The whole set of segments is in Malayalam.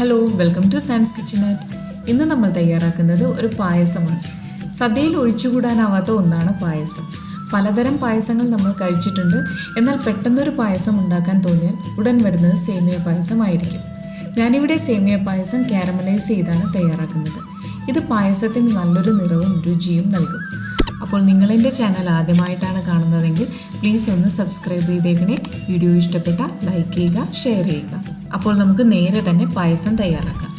ഹലോ, വെൽക്കം ടു സാംസ് കിച്ചനെറ്റ്. ഇന്ന് നമ്മൾ തയ്യാറാക്കുന്നത് ഒരു പായസമാണ്. സദ്യയിൽ ഒഴിച്ചുകൂടാനാവാത്ത ഒന്നാണ് പായസം. പലതരം പായസങ്ങൾ നമ്മൾ കഴിച്ചിട്ടുണ്ട്. എന്നാൽ പെട്ടെന്നൊരു പായസം ഉണ്ടാക്കാൻ തോന്നിയാൽ ഉടൻ വരുന്നത് സേമിയ പായസമായിരിക്കും. ഞാനിവിടെ സേമിയ പായസം കാരമലൈസ് ചെയ്താണ് തയ്യാറാക്കുന്നത്. ഇത് പായസത്തിന് നല്ലൊരു നിറവും രുചിയും നൽകും. അപ്പോൾ നിങ്ങളെൻ്റെ ചാനൽ ആദ്യമായിട്ടാണ് കാണുന്നതെങ്കിൽ പ്ലീസ് ഒന്ന് സബ്സ്ക്രൈബ് ചെയ്തേക്കണേ. വീഡിയോ ഇഷ്ടപ്പെട്ടാൽ ലൈക്ക് ചെയ്യുക, ഷെയർ ചെയ്യുക. അപ്പോൾ നമുക്ക് നേരെ തന്നെ പായസം തയ്യാറാക്കാം.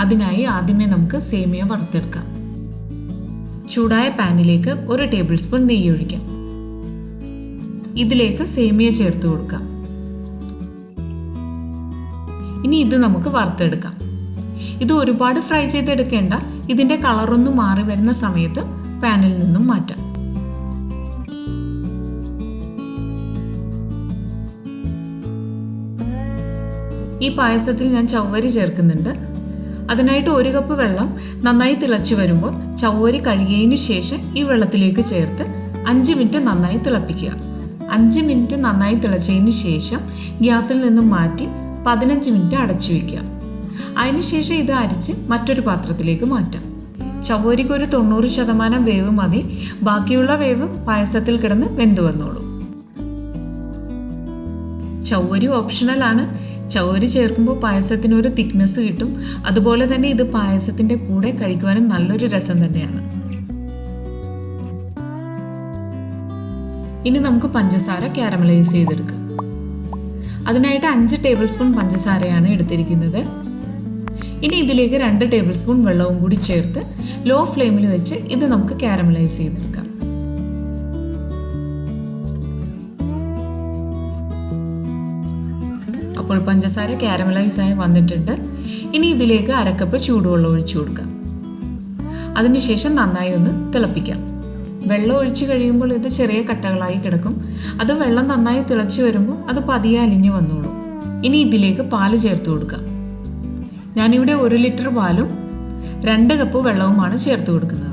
അതിനായി ആദ്യമേ നമുക്ക് സേമിയ വറുത്തെടുക്കാം. ചൂടായ പാനിലേക്ക് 1 ടേബിൾ സ്പൂൺ നെയ്യ് ഒഴിക്കാം. ഇതിലേക്ക് സേമിയ ചേർത്ത് കൊടുക്കാം. ഇനി ഇത് നമുക്ക് വറുത്തെടുക്കാം. ഇത് ഒരുപാട് ഫ്രൈ ചെയ്തെടുക്കേണ്ട. ഇതിൻ്റെ കളറൊന്ന് മാറി വരുന്ന സമയത്ത് പാനിൽ നിന്നും മാറ്റാം. ഈ പായസത്തിൽ ഞാൻ ചവ്വരി ചേർക്കുന്നുണ്ട്. അതിനായിട്ട് 1 കപ്പ് വെള്ളം നന്നായി തിളച്ചു വരുമ്പോൾ ചവ്വരി കഴുകിയതിന് ശേഷം ഈ വെള്ളത്തിലേക്ക് ചേർത്ത് 5 മിനിറ്റ് നന്നായി തിളപ്പിക്കുക. 5 മിനിറ്റ് നന്നായി തിളച്ചതിന് ശേഷം ഗ്യാസിൽ നിന്നും മാറ്റി 15 മിനിറ്റ് അടച്ചു വയ്ക്കുക. അതിനുശേഷം ഇത് അരിച്ച് മറ്റൊരു പാത്രത്തിലേക്ക് മാറ്റാം. ചവ്വരിക്ക് ഒരു 90% വേവ് മതി. ബാക്കിയുള്ള വേവ് പായസത്തിൽ കിടന്ന് വെന്തു വന്നോളൂ. ചവ്വരി ഓപ്ഷണലാണ്. ചവ്വരി ചേർക്കുമ്പോൾ പായസത്തിന് ഒരു തിക്നെസ് കിട്ടും. അതുപോലെ തന്നെ ഇത് പായസത്തിൻ്റെ കൂടെ കഴിക്കുവാനും നല്ലൊരു രസം തന്നെയാണ്. ഇനി നമുക്ക് പഞ്ചസാര കാരമലൈസ് ചെയ്തെടുക്കാം. അതിനായിട്ട് 5 ടേബിൾ സ്പൂൺ പഞ്ചസാരയാണ് എടുത്തിരിക്കുന്നത്. ഇനി ഇതിലേക്ക് 2 ടേബിൾ സ്പൂൺ വെള്ളവും കൂടി ചേർത്ത് ലോ ഫ്ലെയിമിൽ വെച്ച് ഇത് നമുക്ക് കാരമലൈസ് ചെയ്തെടുക്കാം. അപ്പോൾ പഞ്ചസാര കാരമലൈസ് ആയി വന്നിട്ടുണ്ട്. ഇനി ഇതിലേക്ക് 1/2 കപ്പ് ചൂടുവെള്ളം ഒഴിച്ചു കൊടുക്കാം. അതിനുശേഷം നന്നായി ഒന്ന് തിളപ്പിക്കാം. വെള്ളം ഒഴിച്ചു കഴിയുമ്പോൾ ഇത് ചെറിയ കട്ടകളായി കിടക്കും. അത് വെള്ളം നന്നായി തിളച്ചു വരുമ്പോൾ അത് പതിയെ അലിഞ്ഞു വന്നോളും. ഇനി ഇതിലേക്ക് പാല് ചേർത്ത് കൊടുക്കാം. ഞാനിവിടെ 1 ലിറ്റർ പാലും 2 കപ്പ് വെള്ളവുമാണ് ചേർത്ത് കൊടുക്കുന്നത്.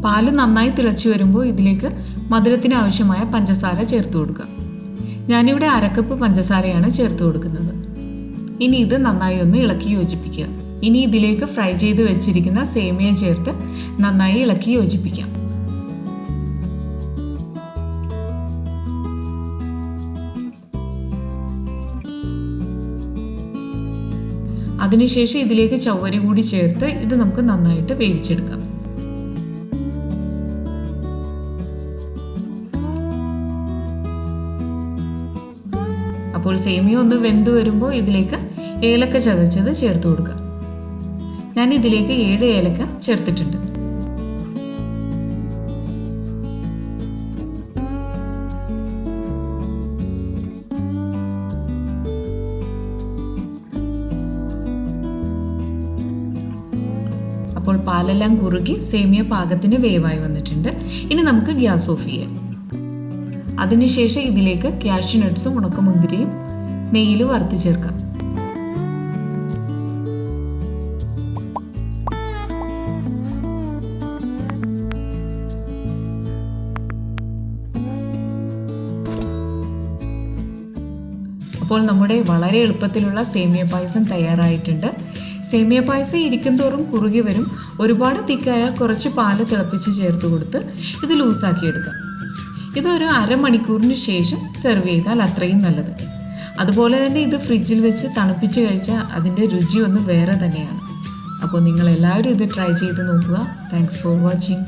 പാല് നന്നായി തിളച്ചു വരുമ്പോൾ ഇതിലേക്ക് മധുരത്തിന് ആവശ്യമായ പഞ്ചസാര ചേർത്ത് കൊടുക്കുക. ഞാനിവിടെ 1/2 കപ്പ് പഞ്ചസാരയാണ് ചേർത്ത് കൊടുക്കുന്നത്. ഇനി ഇത് നന്നായി ഒന്ന് ഇളക്കി യോജിപ്പിക്കുക. ഇനി ഇതിലേക്ക് ഫ്രൈ ചെയ്ത് വെച്ചിരിക്കുന്ന സേമിയ ചേർത്ത് നന്നായി ഇളക്കി യോജിപ്പിക്കാം. അതിനുശേഷം ഇതിലേക്ക് ചവ്വരി കൂടി ചേർത്ത് ഇത് നമുക്ക് നന്നായിട്ട് വേവിച്ചെടുക്കാം. അപ്പോൾ സേമിയ ഒന്ന് വെന്ത് വരുമ്പോൾ ഇതിലേക്ക് ഏലക്ക ചതച്ചത് ചേർത്ത് കൊടുക്കാം. ഞാൻ ഇതിലേക്ക് 7 ഏലക്ക ചേർത്തിട്ടുണ്ട്. അപ്പോൾ പാലെല്ലാം കുറുകി സേമിയ പാകത്തിന് വേവായി വന്നിട്ടുണ്ട്. ഇനി നമുക്ക് ഗ്യാസ് ഓഫ് ചെയ്യാം. അതിനുശേഷം ഇതിലേക്ക് കാഷ്യൂ നട്ട്സും ഉണക്കമുന്തിരിയും നെയ്യിൽ വറുത്ത് ചേർക്കാം. അപ്പോൾ നമ്മുടെ വളരെ എളുപ്പത്തിലുള്ള സേമിയ പായസം തയ്യാറായിട്ടുണ്ട്. സേമിയ പായസം ഇരിക്കും തോറും കുറുകി വരും. ഒരുപാട് തിക്കായാൽ കുറച്ച് പാല് തിളപ്പിച്ച് ചേർത്ത് കൊടുത്ത് ഇത് ലൂസാക്കിയെടുക്കാം. ഇതൊരു 1/2 മണിക്കൂറിന് ശേഷം സെർവ് ചെയ്താൽ അത്രയും നല്ലത്. അതുപോലെ തന്നെ ഇത് ഫ്രിഡ്ജിൽ വെച്ച് തണുപ്പിച്ച് കഴിച്ചാൽ അതിൻ്റെ രുചി ഒന്ന് വേറെ തന്നെയാണ്. അപ്പോൾ നിങ്ങളെല്ലാവരും ഇത് ട്രൈ ചെയ്ത് നോക്കുക. Thanks for watching.